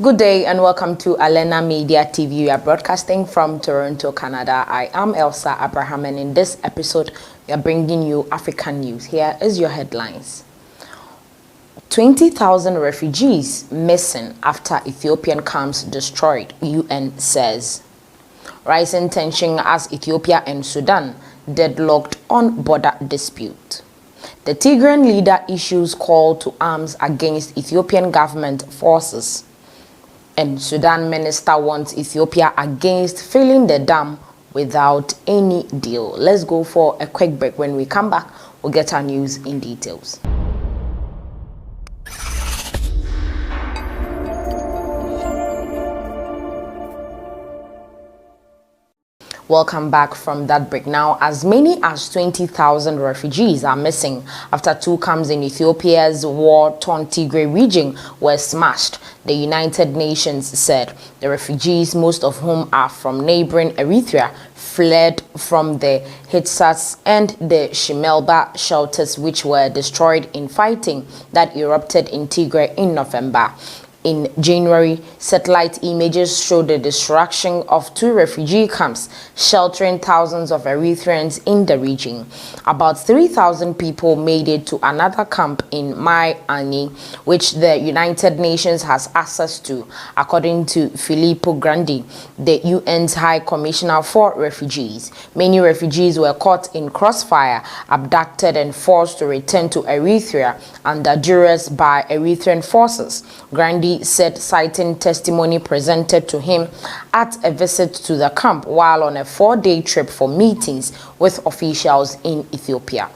Good day and welcome to Alena Media TV. We are broadcasting from Toronto, Canada. I am Elsa Abraham, and in this episode, we are bringing you African news. Here is your headlines. 20,000 refugees missing after Ethiopian camps destroyed, UN says. Rising tension as Ethiopia and Sudan deadlocked on border dispute. The Tigrayan leader issues call to arms against Ethiopian government forces. And Sudan minister wants Ethiopia against filling the dam without any deal. Let's go for a quick break. When we come back, we'll get our news in details. Welcome back from that break. Now, as many as 20,000 refugees are missing after two camps in Ethiopia's war-torn Tigray region were smashed, the United Nations said. The refugees, most of whom are from neighboring Eritrea, fled from the Hitsats and the Shimelba shelters, which were destroyed in fighting that erupted in Tigray in November. In January, satellite images showed the destruction of two refugee camps sheltering thousands of Eritreans in the region. About 3,000 people made it to another camp in Mai Ani, which the United Nations has access to, according to Filippo Grandi, the UN's High Commissioner for Refugees. Many refugees were caught in crossfire, abducted and forced to return to Eritrea under duress by Eritrean forces. Grandi said, citing testimony presented to him at a visit to the camp while on a 4-day trip for meetings with officials in Ethiopia.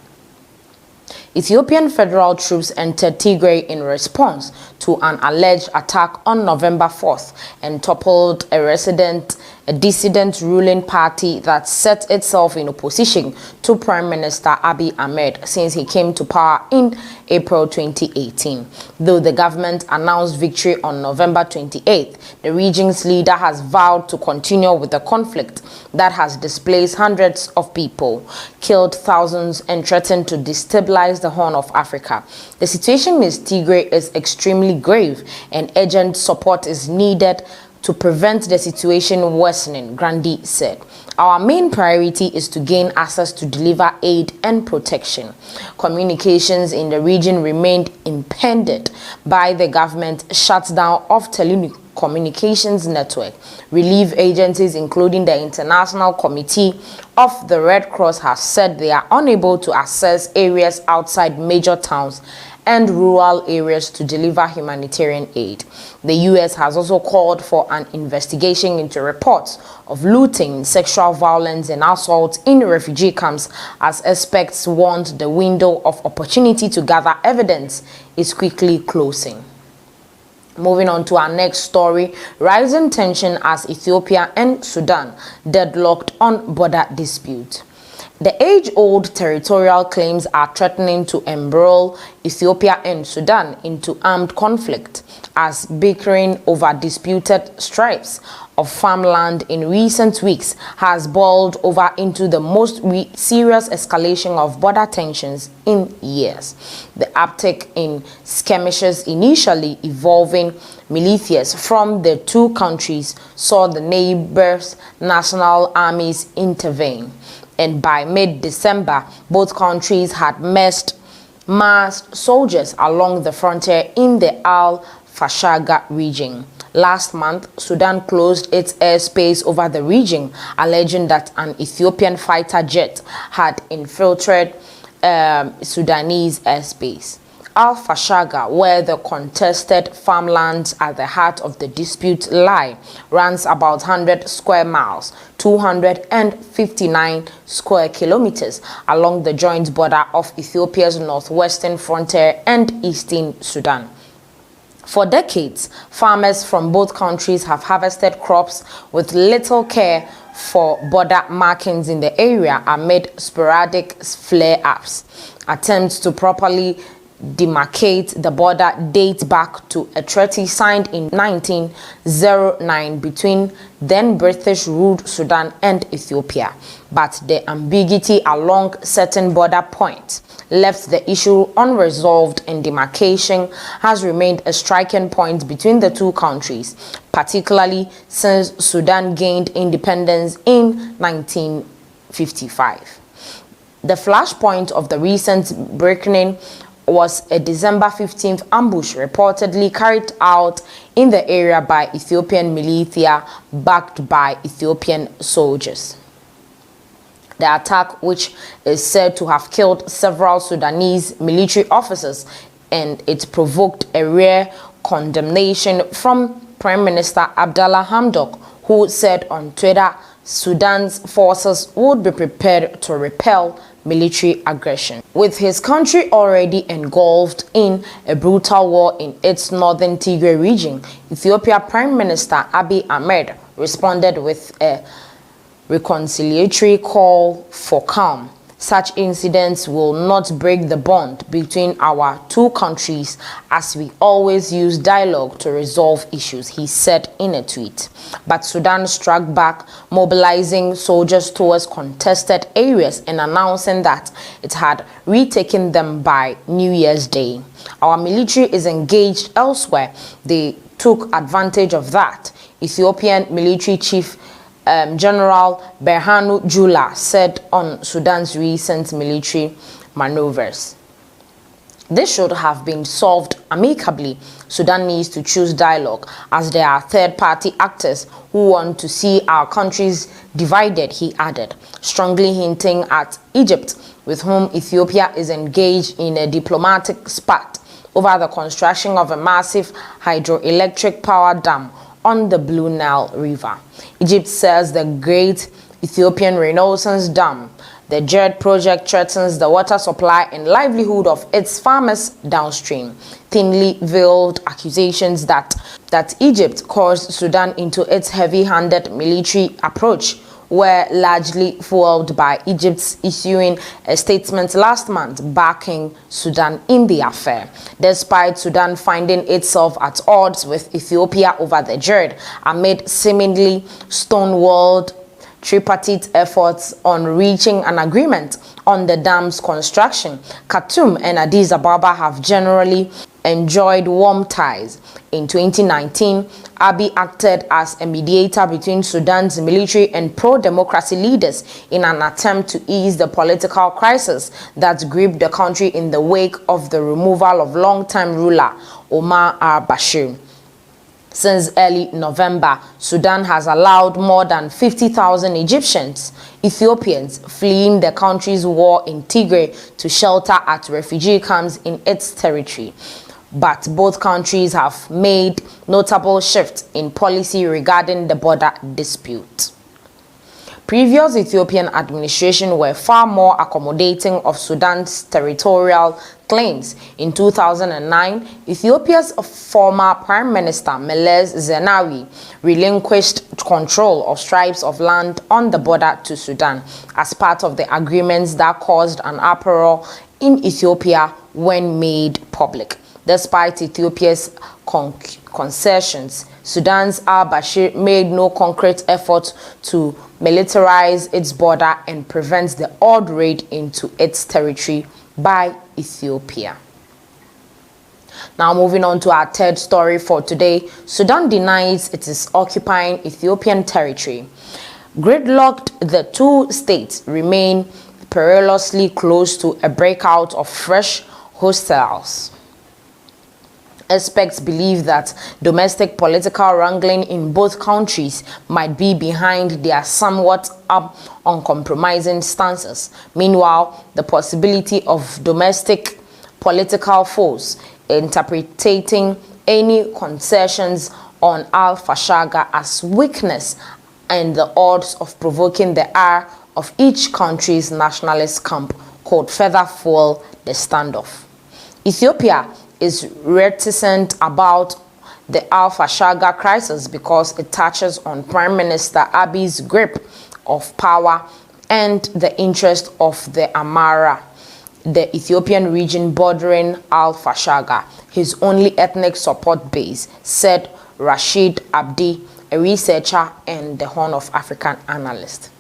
Ethiopian federal troops entered Tigray in response to an alleged attack on November 4th and toppled a dissident ruling party that set itself in opposition to Prime Minister Abiy Ahmed since he came to power in April 2018. Though the government announced victory on November 28th, the region's leader has vowed to continue with the conflict that has displaced hundreds of people, killed thousands, and threatened to destabilize the Horn of Africa. The situation in Tigray is extremely grave, and urgent support is needed to prevent the situation worsening, Grandi said. Our main priority is to gain access to deliver aid and protection. Communications in the region remained impeded by the government shutdown of telecommunications network. Relief agencies, including the International Committee of the Red Cross, have said they are unable to access areas outside major towns and rural areas to deliver humanitarian aid. The U.S. has also called for an investigation into reports of looting, sexual violence, and assault in refugee camps, as experts warned the window of opportunity to gather evidence is quickly closing. Moving on to our next story, rising tension as Ethiopia and Sudan deadlocked on border dispute. The age-old territorial claims are threatening to embroil Ethiopia and Sudan into armed conflict as bickering over disputed strips of farmland in recent weeks has boiled over into the most serious escalation of border tensions in years. The uptick in skirmishes, initially involving militias from the two countries, saw the neighbors' national armies intervene. And by mid-December, both countries had massed soldiers along the frontier in the Al-Fashaga region. Last month, Sudan closed its airspace over the region, alleging that an Ethiopian fighter jet had infiltrated Sudanese airspace. Al-Fashaga, where the contested farmlands at the heart of the dispute lie, runs about 100 square miles, 259 square kilometers along the joint border of Ethiopia's northwestern frontier and eastern Sudan. For decades, farmers from both countries have harvested crops with little care for border markings in the area amid sporadic flare-ups. Attempts to properly demarcate the border dates back to a treaty signed in 1909 between then British-ruled Sudan and Ethiopia. But the ambiguity along certain border points left the issue unresolved, and demarcation has remained a striking point between the two countries, particularly since Sudan gained independence in 1955. The flashpoint of the recent reckoning was a December 15th ambush reportedly carried out in the area by Ethiopian militia backed by Ethiopian soldiers. The attack, which is said to have killed several Sudanese military officers, and it provoked a rare condemnation from Prime Minister Abdallah Hamdok, who said on Twitter Sudan's forces would be prepared to repel military aggression. With his country already engulfed in a brutal war in its northern Tigray region, Ethiopia Prime Minister Abiy Ahmed responded with a reconciliatory call for calm. Such incidents will not break the bond between our two countries, as we always use dialogue to resolve issues, he said in a tweet. But Sudan struck back, mobilizing soldiers towards contested areas and announcing that it had retaken them by New Year's Day. Our military is engaged elsewhere. They took advantage of that, Ethiopian military chief General Berhanu Jula said on Sudan's recent military maneuvers. This should have been solved amicably. Sudan needs to choose dialogue, as there are third-party actors who want to see our countries divided, he added, strongly hinting at Egypt, with whom Ethiopia is engaged in a diplomatic spat over the construction of a massive hydroelectric power dam on the Blue Nile River. Egypt says the Great Ethiopian Renaissance Dam, the JERD project, threatens the water supply and livelihood of its farmers downstream. Thinly veiled accusations that Egypt caused Sudan into its heavy-handed military approach were largely fueled by Egypt's issuing a statement last month backing Sudan in the affair. Despite Sudan finding itself at odds with Ethiopia over the JERD amid seemingly stonewalled tripartite efforts on reaching an agreement on the dam's construction, Khartoum and Addis Ababa have generally enjoyed warm ties. In 2019, Abiy acted as a mediator between Sudan's military and pro-democracy leaders in an attempt to ease the political crisis that gripped the country in the wake of the removal of long-time ruler Omar al-Bashir. Since early November, Sudan has allowed more than 50,000 Egyptians, Ethiopians fleeing the country's war in Tigray to shelter at refugee camps in its territory. But both countries have made notable shifts in policy regarding the border dispute. Previous Ethiopian administrations were far more accommodating of Sudan's territorial claims. In 2009, Ethiopia's former Prime Minister Meles Zenawi relinquished control of strips of land on the border to Sudan as part of the agreements that caused an uproar in Ethiopia when made public. Despite Ethiopia's concessions, Sudan's al-Bashir made no concrete effort to militarize its border and prevents the odd raid into its territory by Ethiopia. Now moving on to our third story for today, Sudan denies it is occupying Ethiopian territory. Gridlocked, the two states remain perilously close to a breakout of fresh hostiles. Experts believe that domestic political wrangling in both countries might be behind their somewhat uncompromising stances. Meanwhile, the possibility of domestic political foes interpreting any concessions on al-Fashaga as weakness and the odds of provoking the ire of each country's nationalist camp could further fuel the standoff. Ethiopia is reticent about the al-Fashaga crisis because it touches on Prime Minister Abiy's grip of power and the interest of the Amara the Ethiopian region bordering Al-Fashaga, his only ethnic support base, said Rashid Abdi, a researcher and the Horn of African analyst.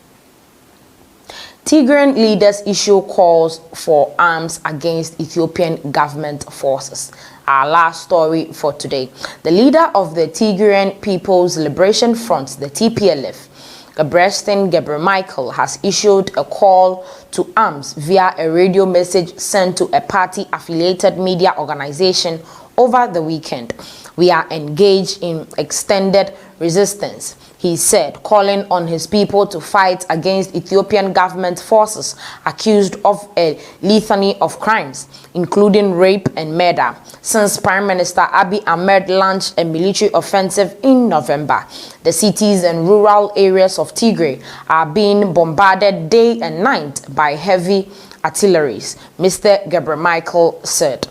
Tigrayan leaders issue calls for arms against Ethiopian government forces. Our last story for today. The leader of the Tigrayan People's Liberation Front, the TPLF, Gebremichael, has issued a call to arms via a radio message sent to a party-affiliated media organization over the weekend. We are engaged in extended resistance, he said, calling on his people to fight against Ethiopian government forces accused of a litany of crimes, including rape and murder, since Prime Minister Abiy Ahmed launched a military offensive in November. The cities and rural areas of Tigray are being bombarded day and night by heavy artillery, Mr. Gebremichael said.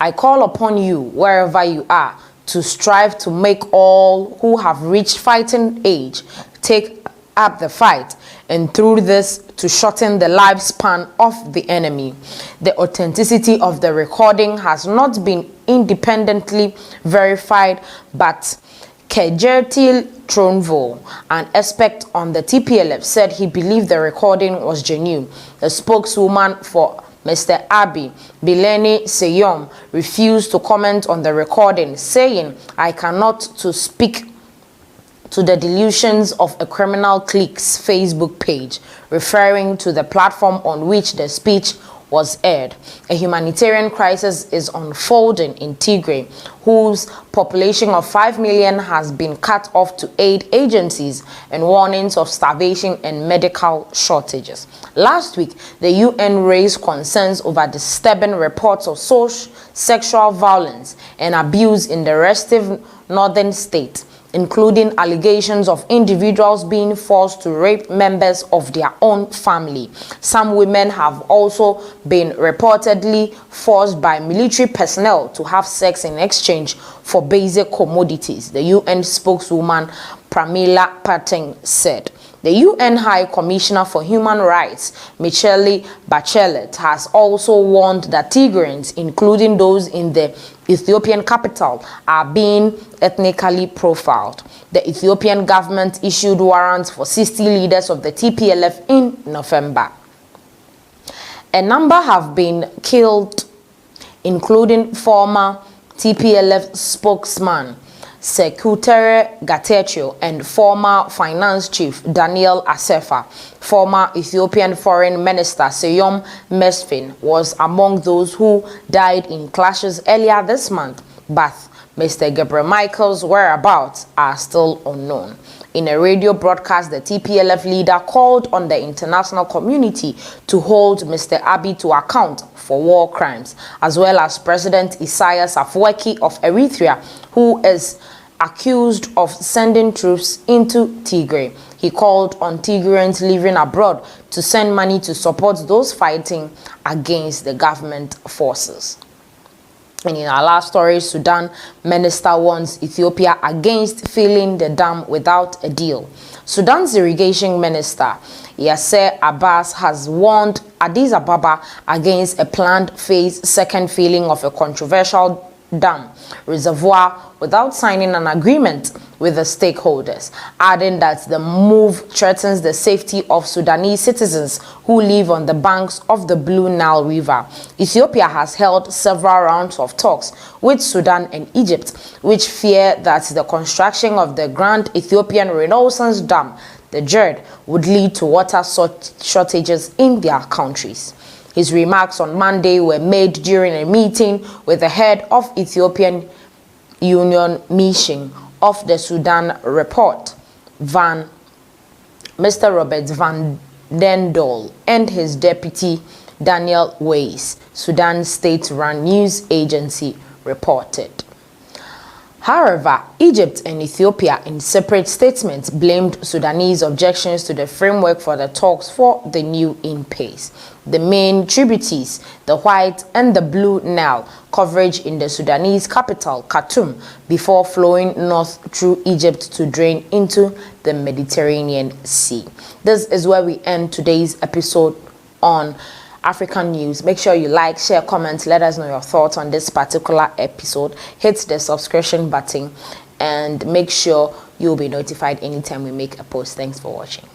I call upon you, wherever you are, to strive to make all who have reached fighting age take up the fight, and through this to shorten the lifespan of the enemy. The authenticity of the recording has not been independently verified, but Kejertil Tronvo, an expert on the TPLF, said he believed the recording was genuine. The spokeswoman for Mr. Abiy, Bilene Seyom, refused to comment on the recording, saying, I cannot to speak to the delusions of a criminal clique's Facebook page, referring to the platform on which the speech was aired. A humanitarian crisis is unfolding in Tigray, whose population of 5 million has been cut off to aid agencies, and warnings of starvation and medical shortages. Last week, the UN raised concerns over disturbing reports of sexual violence and abuse in the restive northern state, including allegations of individuals being forced to rape members of their own family. Some women have also been reportedly forced by military personnel to have sex in exchange for basic commodities, the UN spokeswoman Pramila Patten said. The UN High Commissioner for Human Rights, Michelle Bachelet, has also warned that Tigrayans, including those in the Ethiopian capital, are being ethnically profiled. The Ethiopian government issued warrants for 60 leaders of the TPLF in November. A number have been killed, including former TPLF spokesman Secretary Getachew and former finance chief Daniel Asefa. Former Ethiopian foreign minister Seyom Mesfin was among those who died in clashes earlier this month, but Mr. Gebremichael's whereabouts are still unknown. In a radio broadcast, the TPLF leader called on the international community to hold Mr. Abiy to account for war crimes, as well as President Isaias Afwerki of Eritrea, who is accused of sending troops into Tigray. He called on Tigrayans living abroad to send money to support those fighting against the government forces. And in our last story, Sudan minister warns Ethiopia against filling the dam without a deal. Sudan's irrigation minister, Yasser Abbas, has warned Addis Ababa against a planned phase second filling of a controversial dam reservoir without signing an agreement with the stakeholders, adding that the move threatens the safety of Sudanese citizens who live on the banks of the Blue Nile River. Ethiopia has held several rounds of talks with Sudan and Egypt, which fear that the construction of the Grand Ethiopian Renaissance Dam, the GERD, would lead to water shortages in their countries. His remarks on Monday were made during a meeting with the head of Ethiopian Union Mission of the Sudan Report, Mr. Robert Van Dendel, and his deputy Daniel Weiss, Sudan state-run news agency reported. However, Egypt and Ethiopia, in separate statements, blamed Sudanese objections to the framework for the talks for the new impasse. The main tributaries, the White and the Blue Nile, coverage in the Sudanese capital, Khartoum, before flowing north through Egypt to drain into the Mediterranean Sea. This is where we end today's episode on African news. Make sure you like, share, comment, let us know your thoughts on this particular episode. Hit the subscription button and make sure you'll be notified anytime we make a post. Thanks for watching.